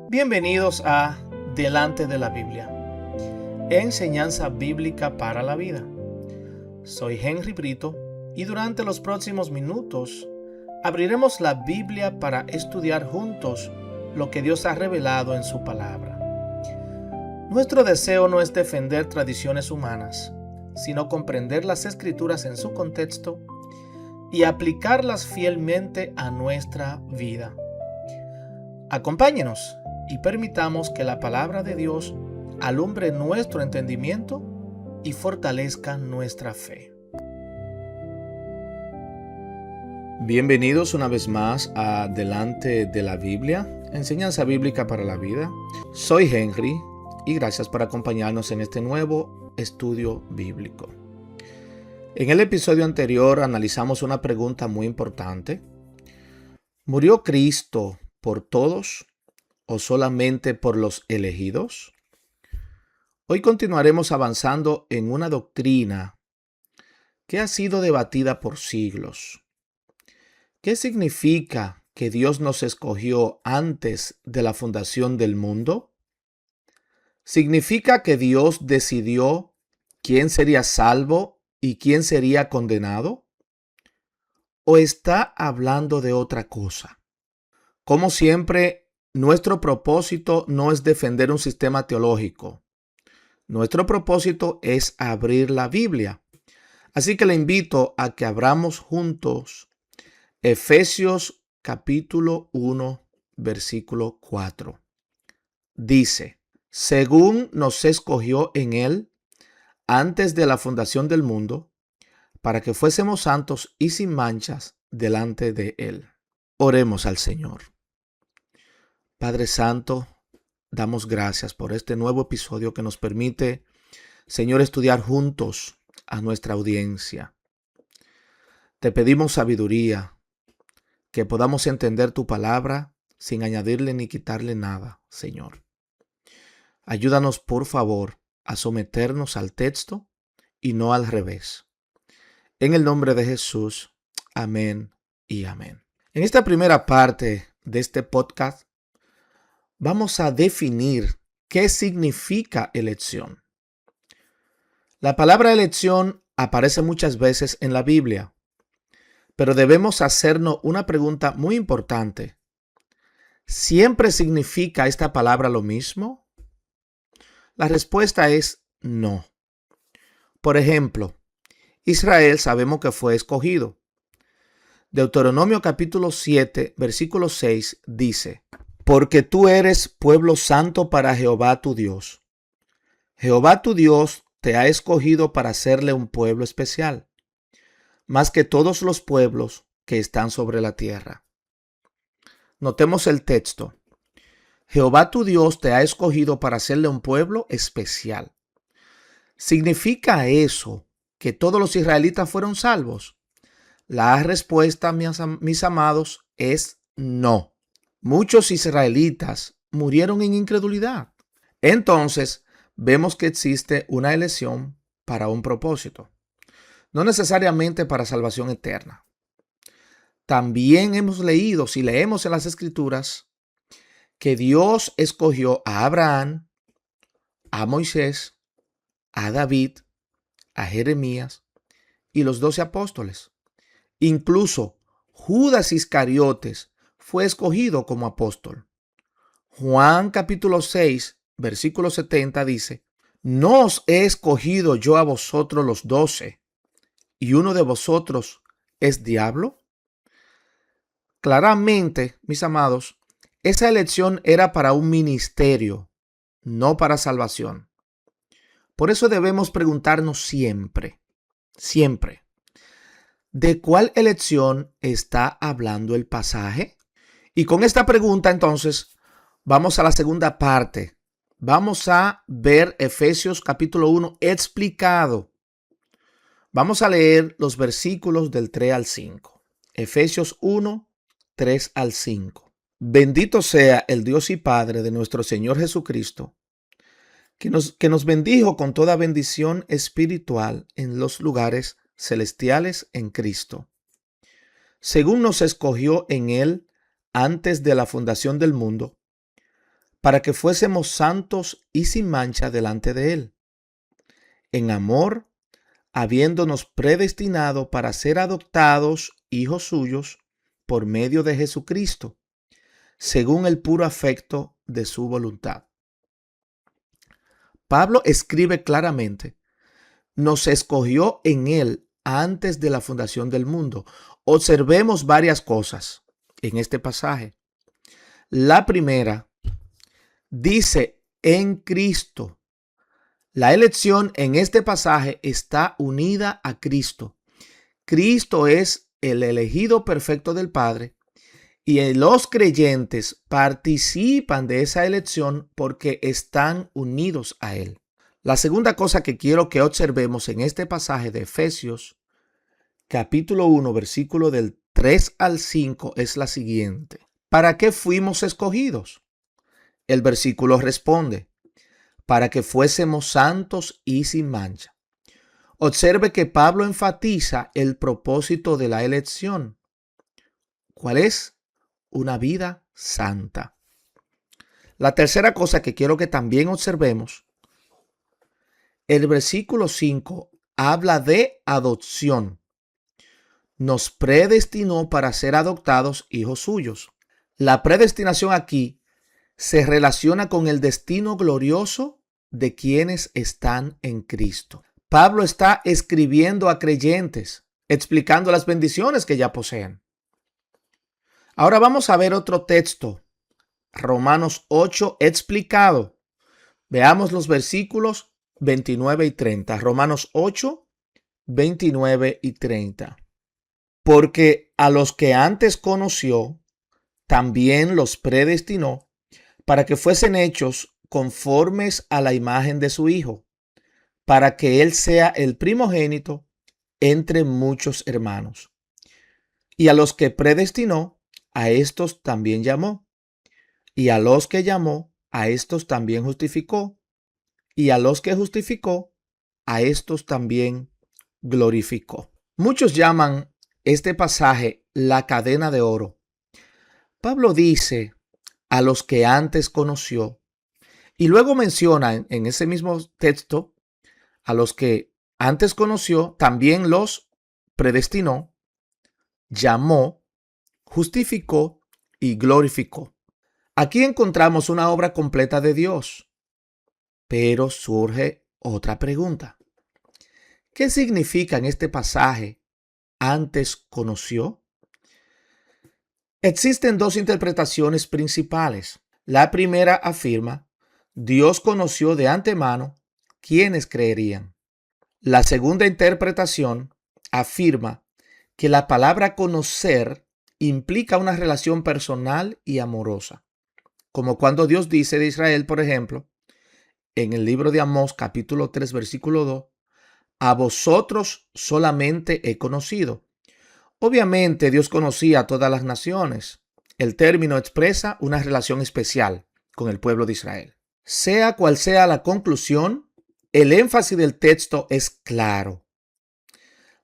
Bienvenidos a Delante de la Biblia, enseñanza bíblica para la vida. Soy Henry Brito y durante los próximos minutos abriremos la Biblia para estudiar juntos lo que Dios ha revelado en su palabra. Nuestro deseo no es defender tradiciones humanas, sino comprender las Escrituras en su contexto y aplicarlas fielmente a nuestra vida. Acompáñenos y permitamos que la palabra de Dios alumbre nuestro entendimiento y fortalezca nuestra fe. Bienvenidos una vez más a Delante de la Biblia, enseñanza bíblica para la vida. Soy Henry y gracias por acompañarnos en este nuevo estudio bíblico. En el episodio anterior analizamos una pregunta muy importante. ¿Murió Cristo por todos o solamente por los elegidos? Hoy continuaremos avanzando en una doctrina que ha sido debatida por siglos. ¿Qué significa que Dios nos escogió antes de la fundación del mundo? ¿Significa que Dios decidió quién sería salvo y quién sería condenado? ¿O está hablando de otra cosa? Como siempre, nuestro propósito no es defender un sistema teológico. Nuestro propósito es abrir la Biblia. Así que le invito a que abramos juntos Efesios capítulo 1, versículo 4. Dice, según nos escogió en Él antes de la fundación del mundo, para que fuésemos santos y sin manchas delante de Él. Oremos al Señor. Padre Santo, damos gracias por este nuevo episodio que nos permite, Señor, estudiar juntos a nuestra audiencia. Te pedimos sabiduría, que podamos entender tu palabra sin añadirle ni quitarle nada, Señor. Ayúdanos, por favor, a someternos al texto y no al revés. En el nombre de Jesús, amén y amén. En esta primera parte de este podcast, vamos a definir qué significa elección. La palabra elección aparece muchas veces en la Biblia, pero debemos hacernos una pregunta muy importante. ¿Siempre significa esta palabra lo mismo? La respuesta es no. Por ejemplo, Israel sabemos que fue escogido. Deuteronomio capítulo 7, versículo 6 dice, porque tú eres pueblo santo para Jehová tu Dios. Jehová tu Dios te ha escogido para serle un pueblo especial, más que todos los pueblos que están sobre la tierra. Notemos el texto. Jehová tu Dios te ha escogido para serle un pueblo especial. ¿Significa eso que todos los israelitas fueron salvos? La respuesta, mis amados, es no. Muchos israelitas murieron en incredulidad. Entonces, vemos que existe una elección para un propósito, no necesariamente para salvación eterna. También hemos leído, si leemos en las Escrituras, que Dios escogió a Abraham, a Moisés, a David, a Jeremías y los 12 apóstoles. Incluso Judas Iscariotes fue escogido como apóstol. Juan capítulo 6, versículo 70 dice, ¿no os he escogido yo a vosotros los 12 y uno de vosotros es diablo? Claramente, mis amados, esa elección era para un ministerio, no para salvación. Por eso debemos preguntarnos siempre, ¿de cuál elección está hablando el pasaje? Y con esta pregunta, entonces, vamos a la segunda parte. Vamos a ver Efesios capítulo 1 explicado. Vamos a leer los versículos del 3 al 5. Efesios 1, 3 al 5. Bendito sea el Dios y Padre de nuestro Señor Jesucristo, que nos bendijo con toda bendición espiritual en los lugares celestiales en Cristo, según nos escogió en Él antes de la fundación del mundo, para que fuésemos santos y sin mancha delante de Él, en amor, habiéndonos predestinado para ser adoptados hijos suyos por medio de Jesucristo, según el puro afecto de su voluntad. Pablo escribe claramente: nos escogió en Él antes de la fundación del mundo. Observemos varias cosas en este pasaje. La primera, dice en Cristo. La elección en este pasaje está unida a Cristo. Cristo es el elegido perfecto del Padre y los creyentes participan de esa elección porque están unidos a Él. La segunda cosa que quiero que observemos en este pasaje de Efesios, capítulo 1, versículo del 3 al 5, es la siguiente. ¿Para qué fuimos escogidos? El versículo responde: para que fuésemos santos y sin mancha. Observe que Pablo enfatiza el propósito de la elección. ¿Cuál es? Una vida santa. La tercera cosa que quiero que también observemos, el versículo 5 habla de adopción. Nos predestinó para ser adoptados hijos suyos. La predestinación aquí se relaciona con el destino glorioso de quienes están en Cristo. Pablo está escribiendo a creyentes, explicando las bendiciones que ya poseen. Ahora vamos a ver otro texto, Romanos 8 explicado. Veamos los versículos 29 y 30. Romanos 8, 29 y 30. Porque a los que antes conoció, también los predestinó para que fuesen hechos conformes a la imagen de su Hijo, para que Él sea el primogénito entre muchos hermanos. Y a los que predestinó, a estos también llamó. Y a los que llamó, a estos también justificó. Y a los que justificó, a estos también glorificó. Muchos llaman este pasaje la cadena de oro. Pablo dice a los que antes conoció, y luego menciona en ese mismo texto a los que antes conoció, también los predestinó, llamó, justificó y glorificó. Aquí encontramos una obra completa de Dios, pero surge otra pregunta. ¿Qué significa en este pasaje antes conoció? Existen dos interpretaciones principales. La primera afirma: Dios conoció de antemano quiénes creerían. La segunda interpretación afirma que la palabra conocer implica una relación personal y amorosa, como cuando Dios dice de Israel, por ejemplo, en el libro de Amós, capítulo 3, versículo 2, a vosotros solamente he conocido. Obviamente Dios conocía a todas las naciones. El término expresa una relación especial con el pueblo de Israel. Sea cual sea la conclusión, el énfasis del texto es claro.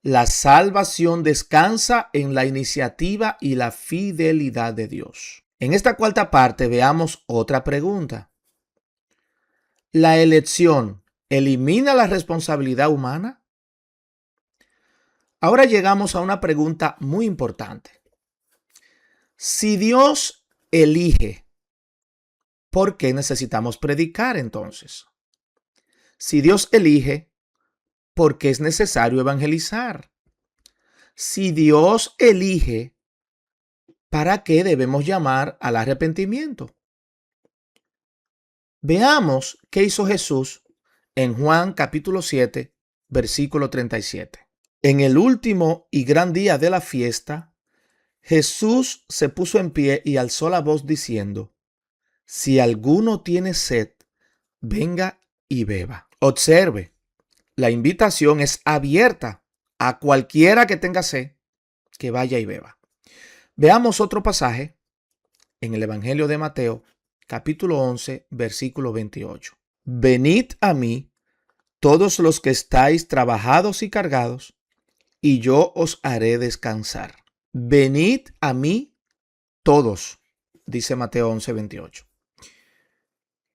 La salvación descansa en la iniciativa y la fidelidad de Dios. En esta cuarta parte veamos otra pregunta. ¿La elección elimina la responsabilidad humana? Ahora llegamos a una pregunta muy importante. Si Dios elige, ¿por qué necesitamos predicar entonces? Si Dios elige, ¿por qué es necesario evangelizar? Si Dios elige, ¿para qué debemos llamar al arrepentimiento? Veamos qué hizo Jesús en Juan capítulo 7, versículo 37. En el último y gran día de la fiesta, Jesús se puso en pie y alzó la voz diciendo: si alguno tiene sed, venga y beba. Observe, la invitación es abierta a cualquiera que tenga sed, que vaya y beba. Veamos otro pasaje en el Evangelio de Mateo, capítulo 11, versículo 28. Venid a mí, todos los que estáis trabajados y cargados, y yo os haré descansar. Venid a mí todos, dice Mateo 11, 28.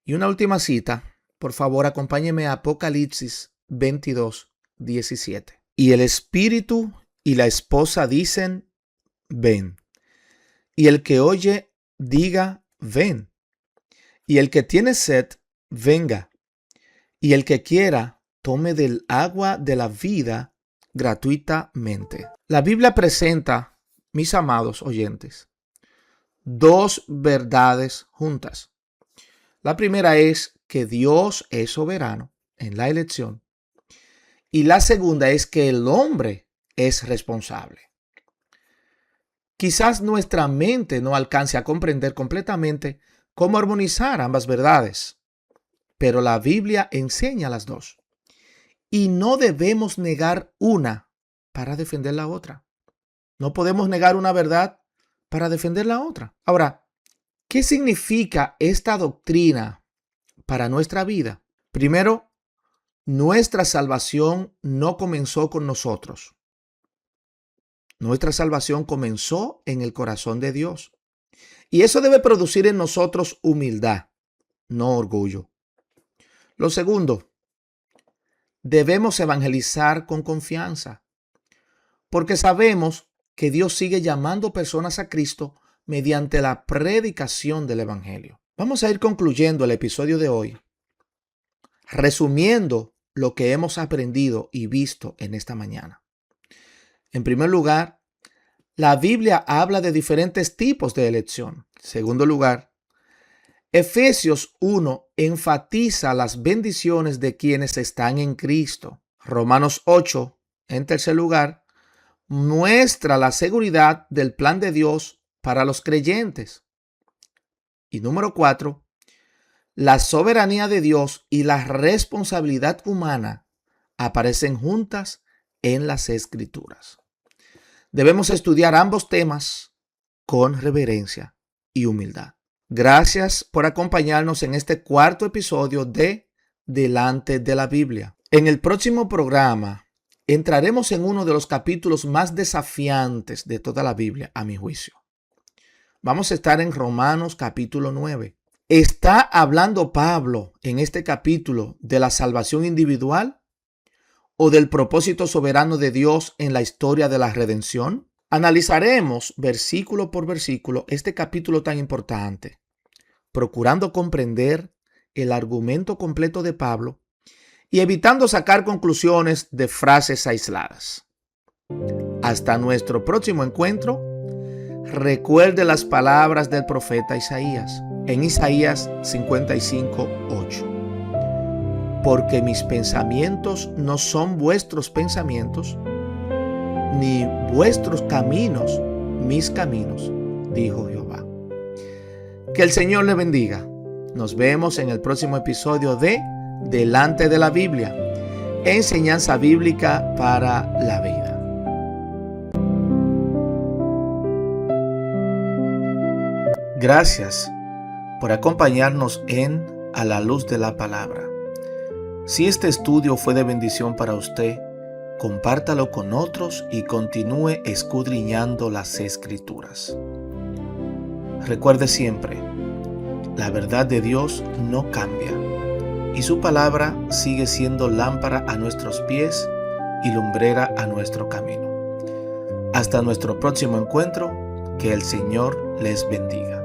Y una última cita, por favor, acompáñeme a Apocalipsis 22:17. Y el espíritu y la esposa dicen, ven. Y el que oye, diga, ven. Y el que tiene sed, venga. Y el que quiera, tome del agua de la vida gratuitamente. La Biblia presenta, mis amados oyentes, dos verdades juntas. La primera es que Dios es soberano en la elección. Y la segunda es que el hombre es responsable. Quizás nuestra mente no alcance a comprender completamente cómo armonizar ambas verdades, pero la Biblia enseña las dos. Y no debemos negar una para defender la otra. No podemos negar una verdad para defender la otra. Ahora, ¿qué significa esta doctrina para nuestra vida? Primero, nuestra salvación no comenzó con nosotros. Nuestra salvación comenzó en el corazón de Dios. Y eso debe producir en nosotros humildad, no orgullo. Lo segundo, debemos evangelizar con confianza, porque sabemos que Dios sigue llamando personas a Cristo mediante la predicación del Evangelio. Vamos a ir concluyendo el episodio de hoy, resumiendo lo que hemos aprendido y visto en esta mañana. En primer lugar, la Biblia habla de diferentes tipos de elección. En segundo lugar, Efesios 1 enfatiza las bendiciones de quienes están en Cristo. Romanos 8, en tercer lugar, muestra la seguridad del plan de Dios para los creyentes. Y número 4, la soberanía de Dios y la responsabilidad humana aparecen juntas en las Escrituras. Debemos estudiar ambos temas con reverencia y humildad. Gracias por acompañarnos en este cuarto episodio de Delante de la Biblia. En el próximo programa entraremos en uno de los capítulos más desafiantes de toda la Biblia, a mi juicio. Vamos a estar en Romanos capítulo 9. ¿Está hablando Pablo en este capítulo de la salvación individual o del propósito soberano de Dios en la historia de la redención? Analizaremos versículo por versículo este capítulo tan importante, procurando comprender el argumento completo de Pablo y evitando sacar conclusiones de frases aisladas. Hasta nuestro próximo encuentro, recuerde las palabras del profeta Isaías en Isaías 55:8. Porque mis pensamientos no son vuestros pensamientos, ni vuestros caminos mis caminos, dijo Jehová. Que el Señor le bendiga. Nos vemos en el próximo episodio de Delante de la Biblia, enseñanza bíblica para la vida. Gracias por acompañarnos en A la Luz de la Palabra. Si este estudio fue de bendición para usted, compártalo con otros y continúe escudriñando las Escrituras. Recuerde siempre, la verdad de Dios no cambia y su palabra sigue siendo lámpara a nuestros pies y lumbrera a nuestro camino. Hasta nuestro próximo encuentro, que el Señor les bendiga.